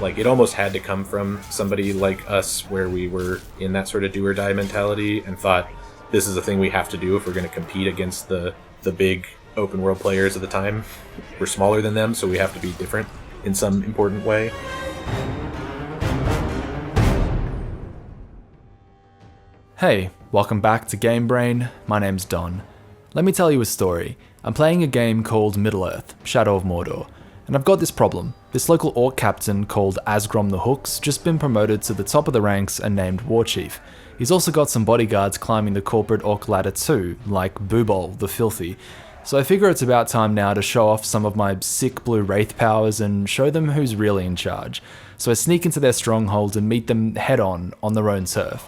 Like, it almost had to come from somebody like us, where we were in that sort of do or die mentality and thought, this is a thing we have to do if we're going to compete against the big open world players at the time. We're smaller than them, so we have to be different in some important way. Hey, welcome back to Game Brain. My name's Don. Let me tell you a story. I'm playing a game called Middle-earth, Shadow of Mordor, and I've got this problem. This local orc captain called Asgrom the Hook's just been promoted to the top of the ranks and named War Chief. He's also got some bodyguards climbing the corporate orc ladder too, like Boobol the Filthy. So I figure it's about time now to show off some of my sick blue wraith powers and show them who's really in charge. So I sneak into their stronghold and meet them head on their own turf.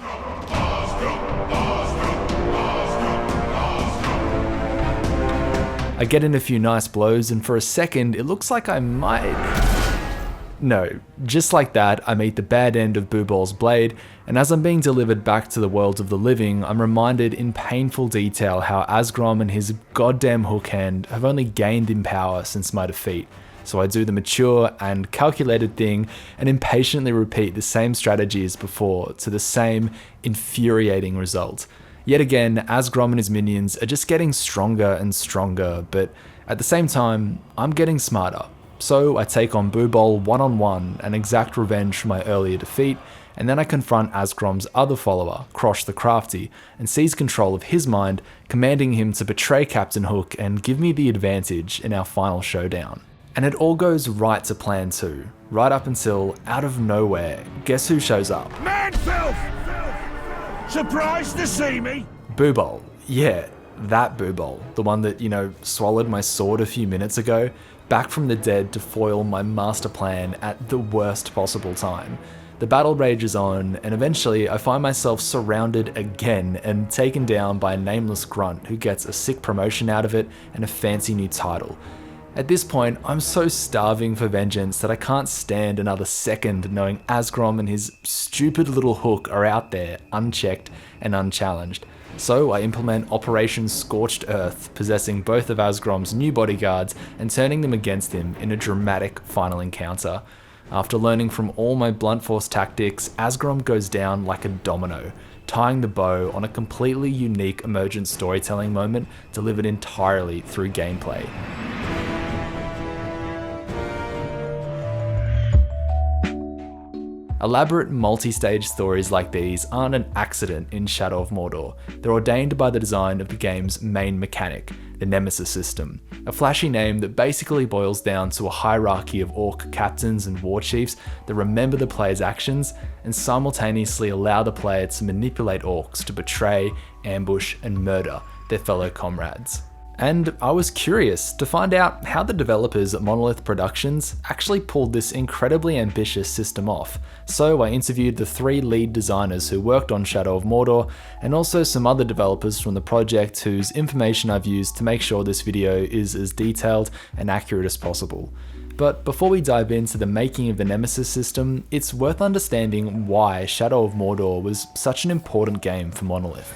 I get in a few nice blows, and for a second it looks like I might... No, just like that, I meet the bad end of Boobol's blade, and as I'm being delivered back to the world of the living, I'm reminded in painful detail how Asgrom and his goddamn hook hand have only gained in power since my defeat. So I do the mature and calculated thing and impatiently repeat the same strategy as before to the same infuriating result. Yet again, Asgrom and his minions are just getting stronger and stronger, but at the same time, I'm getting smarter. So I take on Boobol one-on-one and exact revenge for my earlier defeat, and then I confront Asgrom's other follower, Krosh the Crafty, and seize control of his mind, commanding him to betray Captain Hook and give me the advantage in our final showdown. And it all goes right to plan 2, right up until, out of nowhere, guess who shows up? Man filth! Surprised to see me? Boobol. Yeah, that Boobol. The one that, swallowed my sword a few minutes ago, back from the dead to foil my master plan at the worst possible time. The battle rages on, and eventually I find myself surrounded again and taken down by a nameless grunt who gets a sick promotion out of it and a fancy new title. At this point, I'm so starving for vengeance that I can't stand another second knowing Asgrom and his stupid little hook are out there, unchecked and unchallenged. So I implement Operation Scorched Earth, possessing both of Asgrom's new bodyguards and turning them against him in a dramatic final encounter. After learning from all my blunt force tactics, Asgrom goes down like a domino, tying the bow on a completely unique emergent storytelling moment delivered entirely through gameplay. Elaborate multi-stage stories like these aren't an accident in Shadow of Mordor. They're ordained by the design of the game's main mechanic, the Nemesis system, a flashy name that basically boils down to a hierarchy of orc captains and war chiefs that remember the player's actions and simultaneously allow the player to manipulate orcs to betray, ambush, and murder their fellow comrades. And I was curious to find out how the developers at Monolith Productions actually pulled this incredibly ambitious system off. So I interviewed the 3 lead designers who worked on Shadow of Mordor, and also some other developers from the project whose information I've used to make sure this video is as detailed and accurate as possible. But before we dive into the making of the Nemesis system, it's worth understanding why Shadow of Mordor was such an important game for Monolith.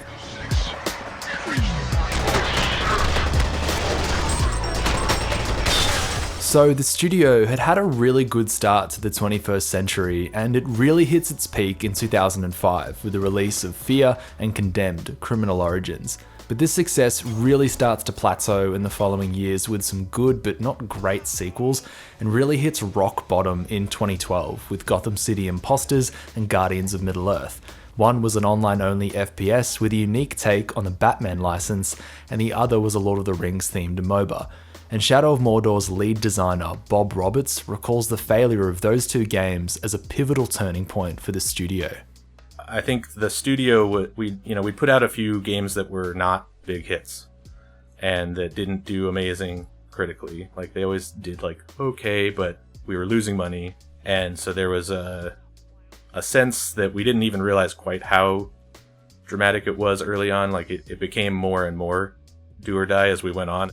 So the studio had had a really good start to the 21st century, and it really hits its peak in 2005 with the release of Fear and Condemned: Criminal Origins. But this success really starts to plateau in the following years with some good but not great sequels, and really hits rock bottom in 2012 with Gotham City Imposters and Guardians of Middle-earth. One was an online-only FPS with a unique take on the Batman license, and the other was a Lord of the Rings themed MOBA. And Shadow of Mordor's lead designer, Bob Roberts, recalls the failure of those 2 games as a pivotal turning point for the studio. I think the studio, we put out a few games that were not big hits and that didn't do amazing critically. Like, they always did okay, but we were losing money. And so there was a sense that we didn't even realize quite how dramatic it was early on. It became more and more do or die as we went on.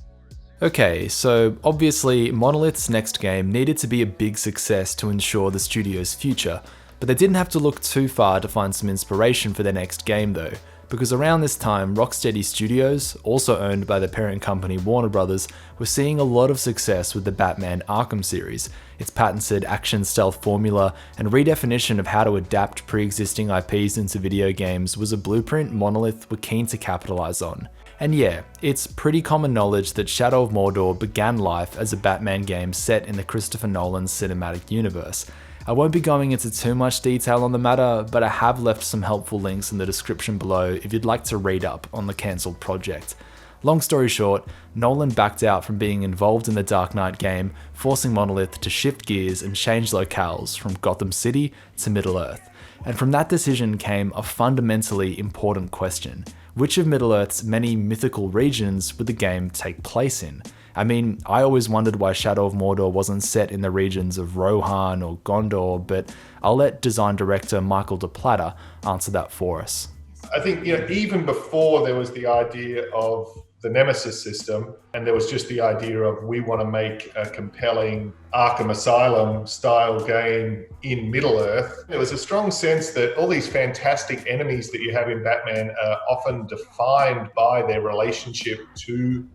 Okay, so obviously Monolith's next game needed to be a big success to ensure the studio's future, but they didn't have to look too far to find some inspiration for their next game though. because around this time, Rocksteady Studios, also owned by the parent company Warner Brothers, were seeing a lot of success with the Batman Arkham series, its patented action stealth formula and redefinition of how to adapt pre-existing IPs into video games was a blueprint Monolith were keen to capitalize on. And yeah, it's pretty common knowledge that Shadow of Mordor began life as a Batman game set in the Christopher Nolan cinematic universe. I won't be going into too much detail on the matter, but I have left some helpful links in the description below if you'd like to read up on the cancelled project. Long story short, Nolan backed out from being involved in the Dark Knight game, forcing Monolith to shift gears and change locales from Gotham City to Middle-earth. And from that decision came a fundamentally important question. Which of Middle-earth's many mythical regions would the game take place in? I mean, I always wondered why Shadow of Mordor wasn't set in the regions of Rohan or Gondor, but I'll let design director Michael DePlatter answer that for us. I think, even before there was the idea of the Nemesis system, and there was just the idea of we want to make a compelling Arkham Asylum style game in Middle-earth, there was a strong sense that all these fantastic enemies that you have in Batman are often defined by their relationship to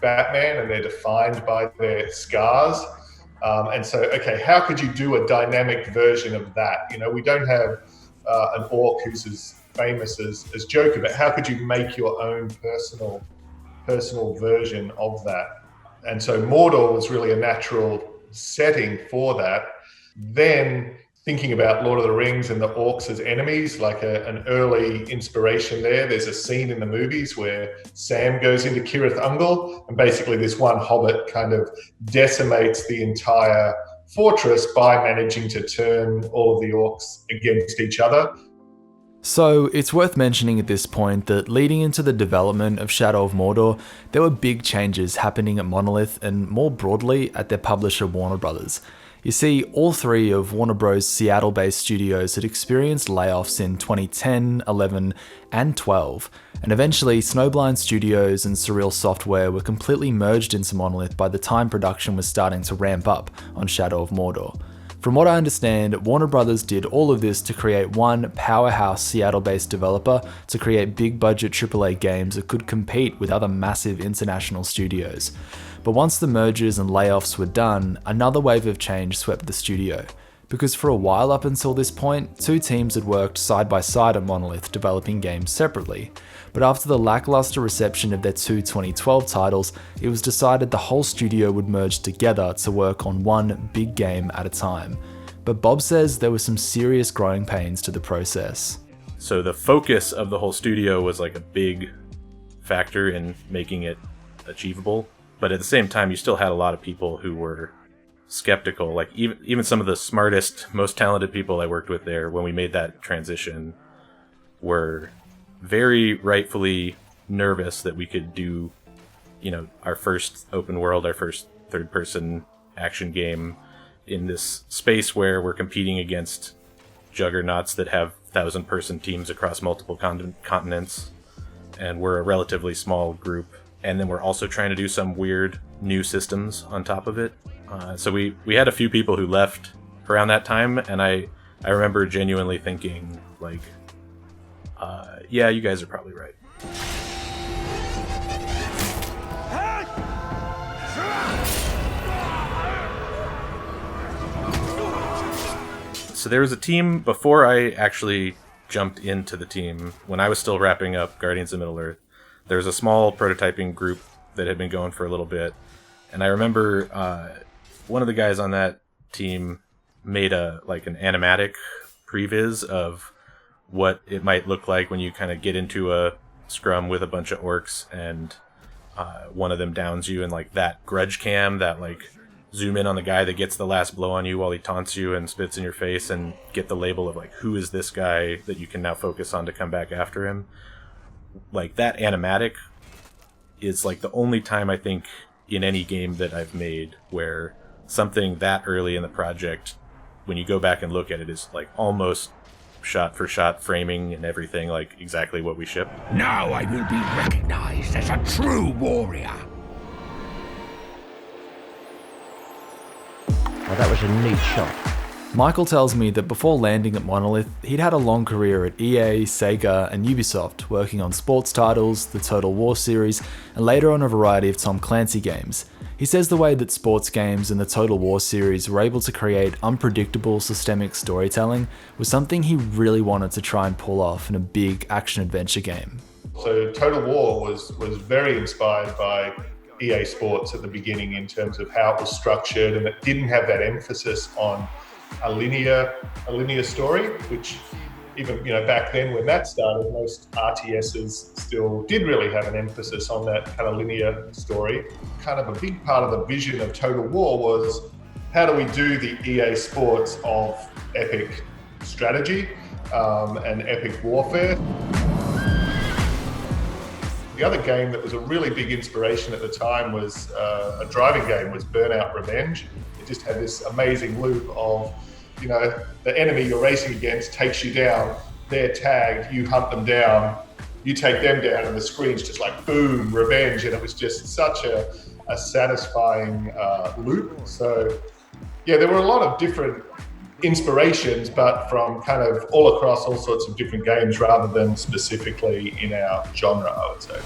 Batman, and they're defined by their scars. And so, okay, how could you do a dynamic version of that? We don't have an orc who's as famous as Joker, but how could you make your own personal version of that? And so Mordor was really a natural setting for that. Then thinking about Lord of the Rings and the orcs as enemies, like an early inspiration there. There's a scene in the movies where Sam goes into Cirith Ungol, and basically this one hobbit kind of decimates the entire fortress by managing to turn all of the orcs against each other. So it's worth mentioning at this point that leading into the development of Shadow of Mordor, there were big changes happening at Monolith and more broadly at their publisher Warner Brothers. You see, all three of Warner Bros. Seattle-based studios had experienced layoffs in 2010, 11, and 12, and eventually Snowblind Studios and Surreal Software were completely merged into Monolith by the time production was starting to ramp up on Shadow of Mordor. From what I understand, Warner Brothers did all of this to create one powerhouse Seattle-based developer to create big-budget AAA games that could compete with other massive international studios. But once the mergers and layoffs were done, another wave of change swept the studio. Because for a while up until this point, two teams had worked side by side at Monolith developing games separately. But after the lackluster reception of their two 2012 titles, it was decided the whole studio would merge together to work on one big game at a time. But Bob says there were some serious growing pains to the process. So the focus of the whole studio was like a big factor in making it achievable. But at the same time, you still had a lot of people who were skeptical. Like even some of the smartest, most talented people I worked with there when we made that transition were very rightfully nervous that we could do, our first open world, our first third-person action game in this space where we're competing against juggernauts that have 1,000-person teams across multiple continents, and we're a relatively small group. And then we're also trying to do some weird new systems on top of it. So we had a few people who left around that time, and I remember genuinely thinking, like, yeah, you guys are probably right. So there was a team before I actually jumped into the team. When I was still wrapping up Guardians of Middle-earth, there was a small prototyping group that had been going for a little bit. And I remember one of the guys on that team made an animatic previs of what it might look like when you kind of get into a scrum with a bunch of orcs and one of them downs you, and like that grudge cam, that like zoom in on the guy that gets the last blow on you while he taunts you and spits in your face, and get the label of like, who is this guy that you can now focus on to come back after him. Like that animatic is like the only time I think in any game that I've made where something that early in the project, when you go back and look at it, is like almost shot for shot framing and everything like exactly what we shipped. Now I will be recognized as a true warrior. Well, that was a neat shot. Michael tells me that before landing at Monolith, he'd had a long career at EA, Sega, and Ubisoft, working on sports titles, the Total War series, and later on a variety of Tom Clancy games. He says the way that sports games and the Total War series were able to create unpredictable systemic storytelling was something he really wanted to try and pull off in a big action-adventure game. So Total War was very inspired by EA Sports at the beginning in terms of how it was structured, and it didn't have that emphasis on a linear story, which even back then when that started, most RTSs still did really have an emphasis on that kind of linear story. Kind of a big part of the vision of Total War was, how do we do the EA Sports of epic strategy and epic warfare? The other game that was a really big inspiration at the time was a driving game, was Burnout Revenge. It just had this amazing loop of, the enemy you're racing against takes you down, they're tagged, you hunt them down, you take them down, and the screen's just like boom, revenge. And it was just such a satisfying loop. So yeah, there were a lot of different inspirations, but from kind of all across all sorts of different games rather than specifically in our genre, I would say.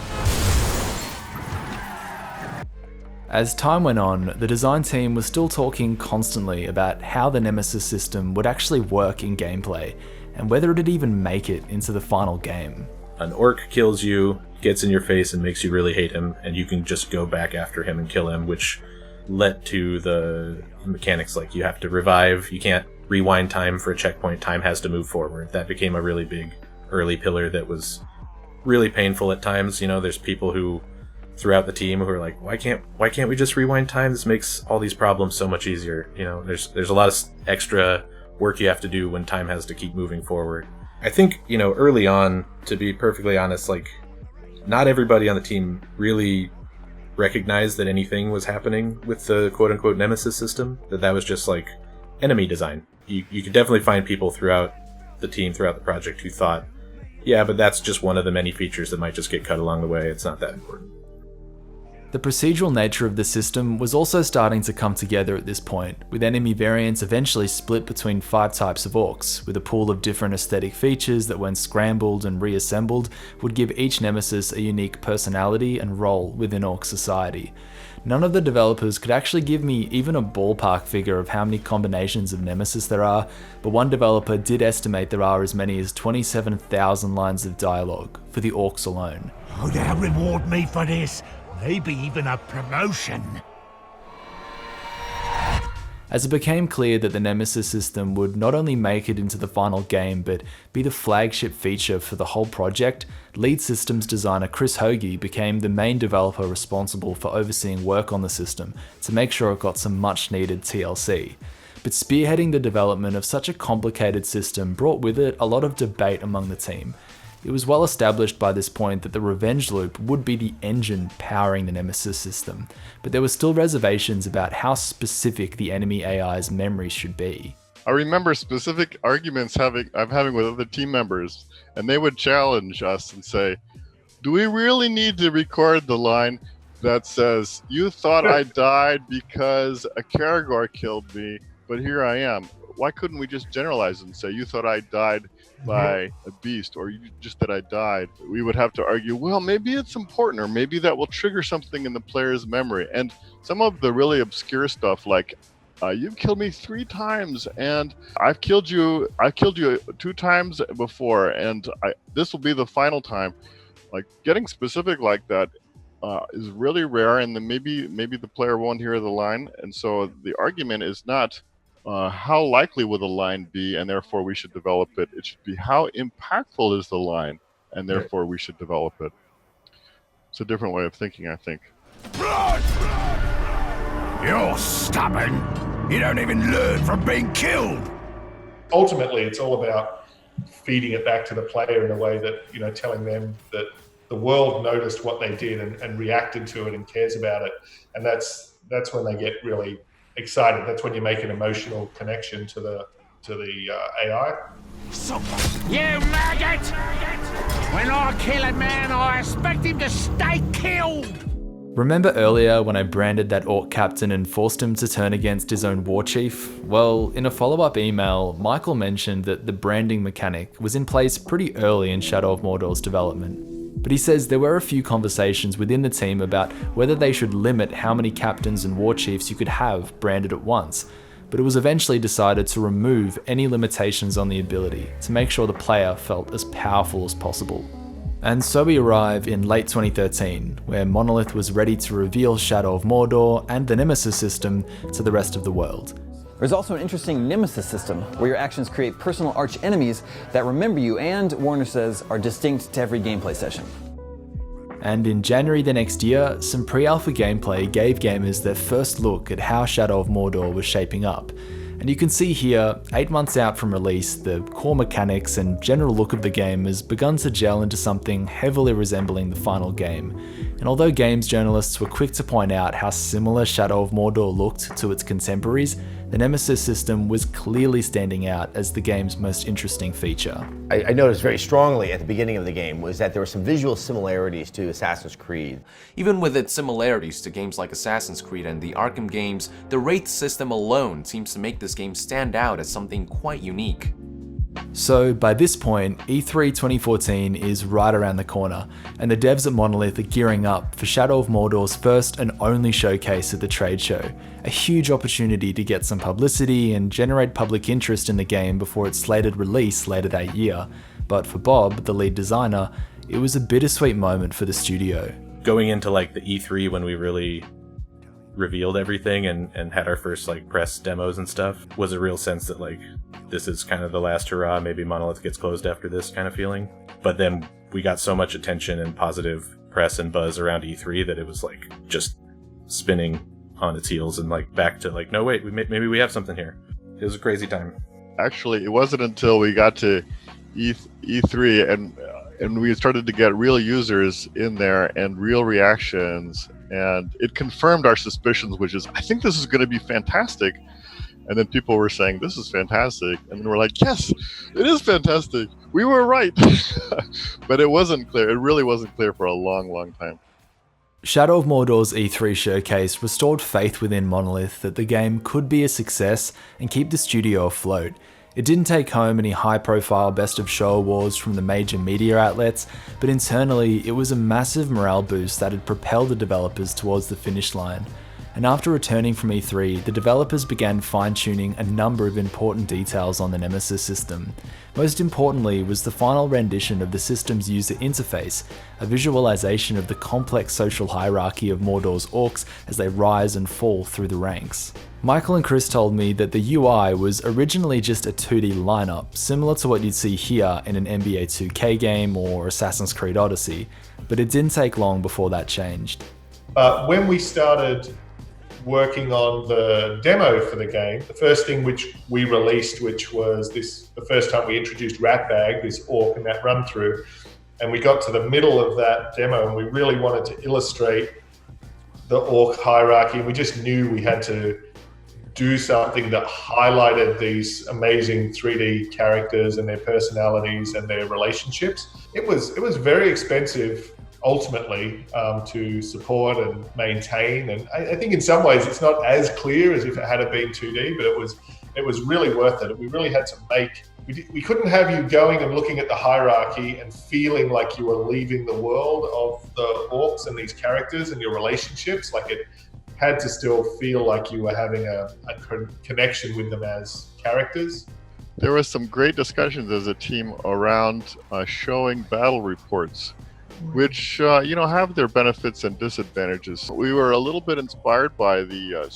As time went on, the design team was still talking constantly about how the Nemesis system would actually work in gameplay, and whether it'd even make it into the final game. An orc kills you, gets in your face and makes you really hate him, and you can just go back after him and kill him, which led to the mechanics like you have to revive, you can't rewind time for a checkpoint, time has to move forward. That became a really big early pillar that was really painful at times. There's people who throughout the team who are like, why can't we just rewind time? This makes all these problems so much easier. There's a lot of extra work you have to do when time has to keep moving forward. I think, early on, to be perfectly honest, like, not everybody on the team really recognized that anything was happening with the quote-unquote Nemesis system, that was just like enemy design. You could definitely find people throughout the team, throughout the project, who thought, yeah, but that's just one of the many features that might just get cut along the way, it's not that important. The procedural nature of the system was also starting to come together at this point, with enemy variants eventually split between 5 types of orcs, with a pool of different aesthetic features that when scrambled and reassembled would give each nemesis a unique personality and role within orc society. None of the developers could actually give me even a ballpark figure of how many combinations of nemesis there are, but one developer did estimate there are as many as 27,000 lines of dialogue for the orcs alone. Oh, they'll reward me for this. Maybe even a promotion. As it became clear that the Nemesis system would not only make it into the final game, but be the flagship feature for the whole project, lead systems designer Chris Hoagie became the main developer responsible for overseeing work on the system to make sure it got some much needed TLC. But spearheading the development of such a complicated system brought with it a lot of debate among the team. It was well established by this point that the revenge loop would be the engine powering the Nemesis system, but there were still reservations about how specific the enemy AI's memory should be. I remember specific arguments I'm having with other team members, and they would challenge us and say, do we really need to record the line that says, you thought I died because a Karagor killed me, but here I am? Why couldn't we just generalize and say, you thought I died by a beast, or just that I died? We would have to argue, well, maybe it's important, or maybe that will trigger something in the player's memory. And some of the really obscure stuff, like you've killed me 3 times, and I've killed you 2 times before, and this will be the final time. Like, getting specific like that is really rare, and then maybe the player won't hear the line. And so the argument is not how likely will the line be, and therefore we should develop it. It should be how impactful is the line, and therefore we should develop it. It's a different way of thinking, I think. You're stubborn. You don't even learn from being killed. Ultimately, it's all about feeding it back to the player in a way that, telling them that the world noticed what they did and reacted to it and cares about it. And that's when they get really excited. That's when you make an emotional connection to the AI. You maggot! When I kill a man, I expect him to stay killed. Remember earlier when I branded that orc captain and forced him to turn against his own war chief? Well, in a follow-up email, Michael mentioned that the branding mechanic was in place pretty early in Shadow of Mordor's development. But he says there were a few conversations within the team about whether they should limit how many captains and war chiefs you could have branded at once, but it was eventually decided to remove any limitations on the ability to make sure the player felt as powerful as possible. And so we arrive in late 2013, where Monolith was ready to reveal Shadow of Mordor and the Nemesis system to the rest of the world. There's also an interesting Nemesis system, where your actions create personal arch-enemies that remember you and, Warner says, are distinct to every gameplay session. And in January the next year, some pre-alpha gameplay gave gamers their first look at how Shadow of Mordor was shaping up. And you can see here, 8 months out from release, the core mechanics and general look of the game has begun to gel into something heavily resembling the final game. And although games journalists were quick to point out how similar Shadow of Mordor looked to its contemporaries, the Nemesis system was clearly standing out as the game's most interesting feature. I noticed very strongly at the beginning of the game was that there were some visual similarities to Assassin's Creed. Even with its similarities to games like Assassin's Creed and the Arkham games, the Wraith system alone seems to make this game stand out as something quite unique. So by this point, E3 2014 is right around the corner, and the devs at Monolith are gearing up for Shadow of Mordor's first and only showcase at the trade show, a huge opportunity to get some publicity and generate public interest in the game before its slated release later that year. But for Bob, the lead designer, it was a bittersweet moment for the studio. Going into like the E3 when we really revealed everything and had our first like press demos and stuff was a real sense that like this is kind of the last hurrah, maybe Monolith gets closed after this kind of feeling. But then we got so much attention and positive press and buzz around E3 that it was like just spinning on its heels and like back to like, no wait, maybe we have something here. It was a crazy time. Actually, it wasn't until we got to E3 and we started to get real users in there and real reactions, and it confirmed our suspicions, which is, I think this is going to be fantastic. And then people were saying, this is fantastic. And then we're like, yes, it is fantastic. We were right. But it wasn't clear. It really wasn't clear for a long, long time. Shadow of Mordor's E3 showcase restored faith within Monolith that the game could be a success and keep the studio afloat. It didn't take home any high-profile Best of Show awards from the major media outlets, but internally it was a massive morale boost that had propelled the developers towards the finish line. And after returning from E3, the developers began fine-tuning a number of important details on the Nemesis system. Most importantly was the final rendition of the system's user interface, a visualization of the complex social hierarchy of Mordor's orcs as they rise and fall through the ranks. Michael and Chris told me that the UI was originally just a 2D lineup, similar to what you'd see here in an NBA 2K game or Assassin's Creed Odyssey, but it didn't take long before that changed. When we started working on the demo for the game, the first thing which we released, which was the first time we introduced Ratbag, this orc in that run through, and we got to the middle of that demo and we really wanted to illustrate the orc hierarchy, and we just knew we had to do something that highlighted these amazing 3D characters and their personalities and their relationships. It was very expensive ultimately to support and maintain, and I think in some ways it's not as clear as if it had been 2D, but it was really worth it. We really had to make, we couldn't have you going and looking at the hierarchy and feeling like you were leaving the world of the orcs and these characters and your relationships. Like, it had to still feel like you were having a connection with them as characters. There was some great discussions as a team around showing battle reports, which have their benefits and disadvantages. We were a little bit inspired by the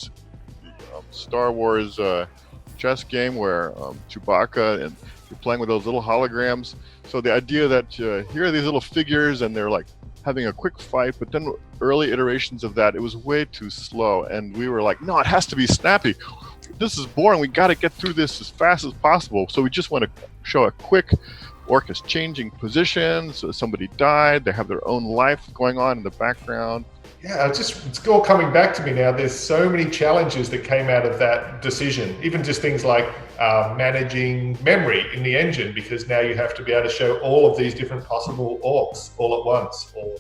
Star Wars chess game where Chewbacca, and you're playing with those little holograms. So the idea that here are these little figures and they're like having a quick fight, but then early iterations of that, it was way too slow. And we were like, no, it has to be snappy. This is boring. We got to get through this as fast as possible. So we just want to show a quick orc is changing positions. So somebody died. They have their own life going on in the background. Yeah, it's all coming back to me now. There's so many challenges that came out of that decision. Even just things like managing memory in the engine, because now you have to be able to show all of these different possible orcs all at once, or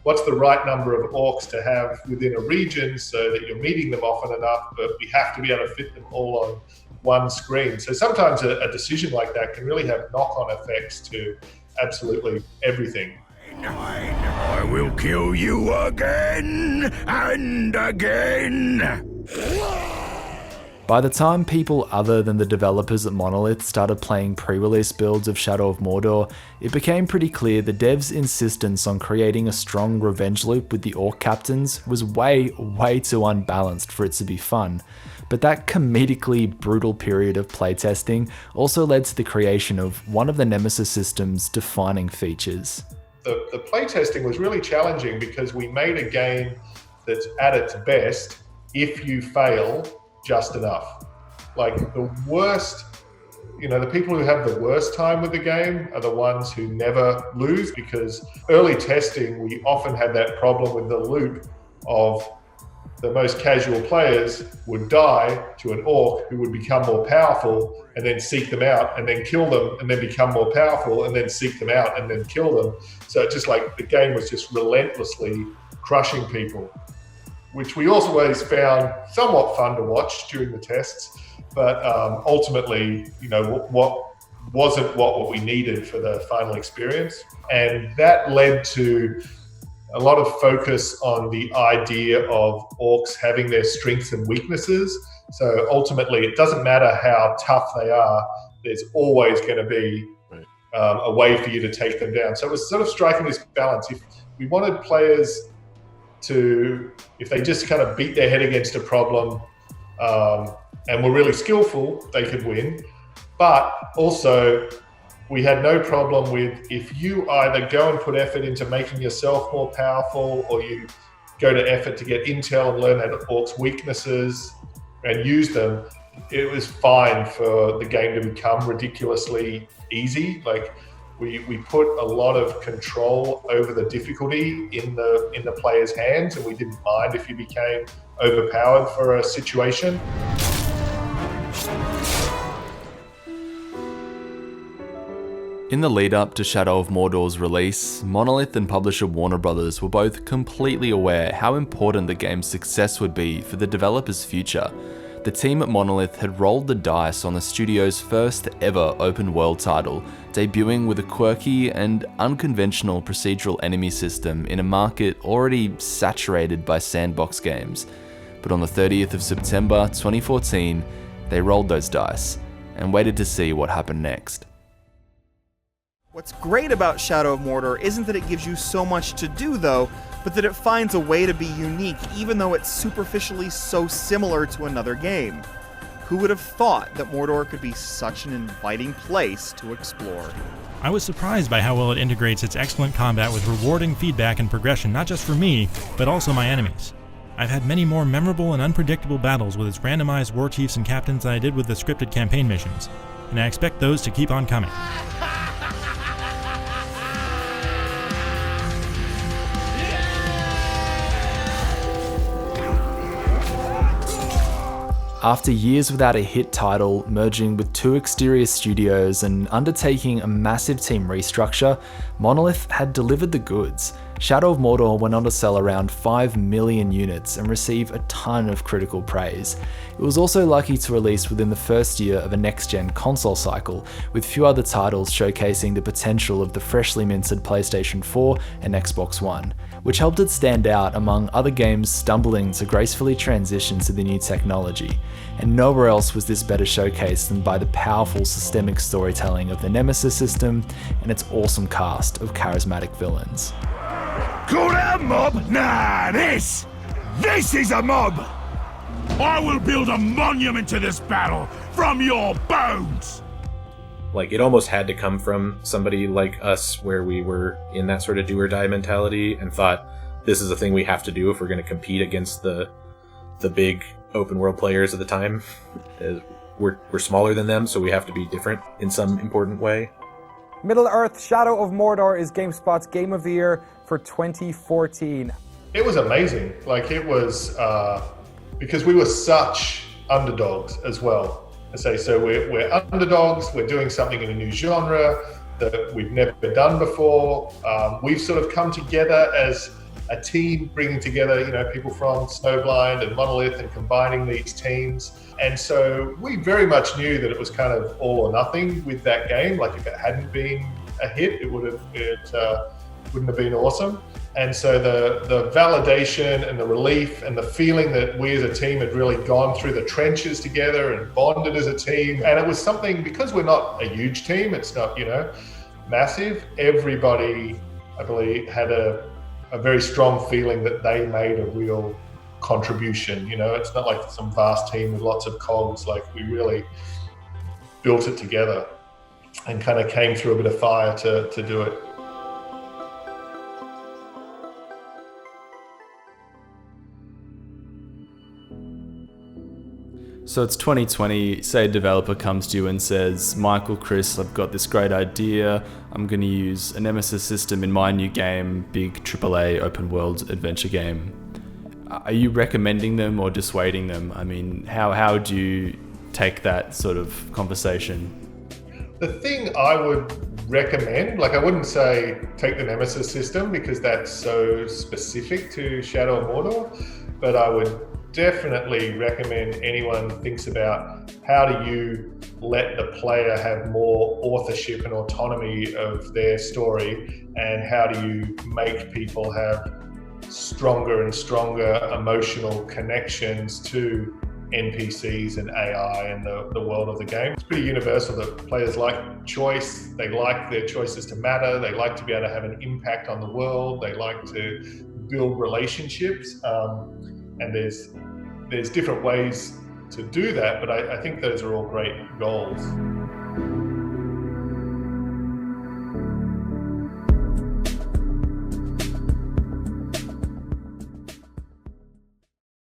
what's the right number of orcs to have within a region so that you're meeting them often enough, but we have to be able to fit them all on one screen. So sometimes a decision like that can really have knock-on effects to absolutely everything. I will kill you again and again. By the time people other than the developers at Monolith started playing pre-release builds of Shadow of Mordor, it became pretty clear the devs' insistence on creating a strong revenge loop with the orc captains was way too unbalanced for it to be fun. But that comedically brutal period of playtesting also led to the creation of one of the Nemesis system's defining features. The playtesting was really challenging because we made a game that's at its best if you fail just enough. Like the worst, the people who have the worst time with the game are the ones who never lose, because early testing, we often had that problem with the loop of the most casual players would die to an orc who would become more powerful and then seek them out and then kill them and then become more powerful and then seek them out and then kill them. So it's just like the game was just relentlessly crushing people, which we also always found somewhat fun to watch during the tests, but ultimately, what wasn't what we needed for the final experience. And that led to a lot of focus on the idea of orcs having their strengths and weaknesses. So ultimately, it doesn't matter how tough they are, there's always going to be a way for you to take them down. So it was sort of striking this balance. If we wanted players to, if they just kind of beat their head against a problem and were really skillful, they could win. But also, we had no problem with if you either go and put effort into making yourself more powerful, or you go to effort to get intel and learn how orcs' weaknesses and use them, it was fine for the game to become ridiculously easy. Like we put a lot of control over the difficulty in the player's hands, and we didn't mind if you became overpowered for a situation. In the lead up to Shadow of Mordor's release, Monolith and publisher Warner Bros. Were both completely aware how important the game's success would be for the developer's future. The team at Monolith had rolled the dice on the studio's first ever open world title, debuting with a quirky and unconventional procedural enemy system in a market already saturated by sandbox games. But on the 30th of September 2014, they rolled those dice and waited to see what happened next. What's great about Shadow of Mordor isn't that it gives you so much to do, though, but that it finds a way to be unique, even though it's superficially so similar to another game. Who would have thought that Mordor could be such an inviting place to explore? I was surprised by how well it integrates its excellent combat with rewarding feedback and progression, not just for me, but also my enemies. I've had many more memorable and unpredictable battles with its randomized war chiefs and captains than I did with the scripted campaign missions, and I expect those to keep on coming. After years without a hit title, merging with two exterior studios and undertaking a massive team restructure, Monolith had delivered the goods. Shadow of Mordor went on to sell around 5 million units and receive a ton of critical praise. It was also lucky to release within the first year of a next-gen console cycle, with few other titles showcasing the potential of the freshly minted PlayStation 4 and Xbox One, which helped it stand out among other games stumbling to gracefully transition to the new technology. And nowhere else was this better showcased than by the powerful systemic storytelling of the Nemesis system and its awesome cast of charismatic villains. Call that a mob? Nah, this is a mob! I will build a monument to this battle from your bones! Like, it almost had to come from somebody like us, where we were in that sort of do or die mentality and thought, this is a thing we have to do if we're going to compete against the big open world players at the time. We're smaller than them, so we have to be different in some important way. Middle-earth Shadow of Mordor is GameSpot's Game of the Year for 2014. It was amazing. Like, it was because we were such underdogs as well. So we're underdogs, we're doing something in a new genre that we've never done before. We've sort of come together as a team, bringing together, people from Snowblind and Monolith and combining these teams. And so we very much knew that it was kind of all or nothing with that game. Like if it hadn't been a hit, it wouldn't have been awesome. And so the validation and the relief and the feeling that we as a team had really gone through the trenches together and bonded as a team. And it was something, because we're not a huge team, it's not, massive, everybody, I believe, had a very strong feeling that they made a real contribution. It's not like some vast team with lots of cogs. Like we really built it together and kind of came through a bit of fire to do it. So it's 2020, say a developer comes to you and says, Michael, Chris, I've got this great idea. I'm going to use a Nemesis system in my new game, big AAA open world adventure game. Are you recommending them or dissuading them? I mean, how do you take that sort of conversation? The thing I would recommend, I wouldn't say take the Nemesis system because that's so specific to Shadow of Mordor, but I would definitely recommend anyone thinks about how do you let the player have more authorship and autonomy of their story, and how do you make people have stronger and stronger emotional connections to NPCs and AI and the world of the game. It's pretty universal that players like choice, they like their choices to matter, they like to be able to have an impact on the world, they like to build relationships, and there's different ways to do that, but I think those are all great goals.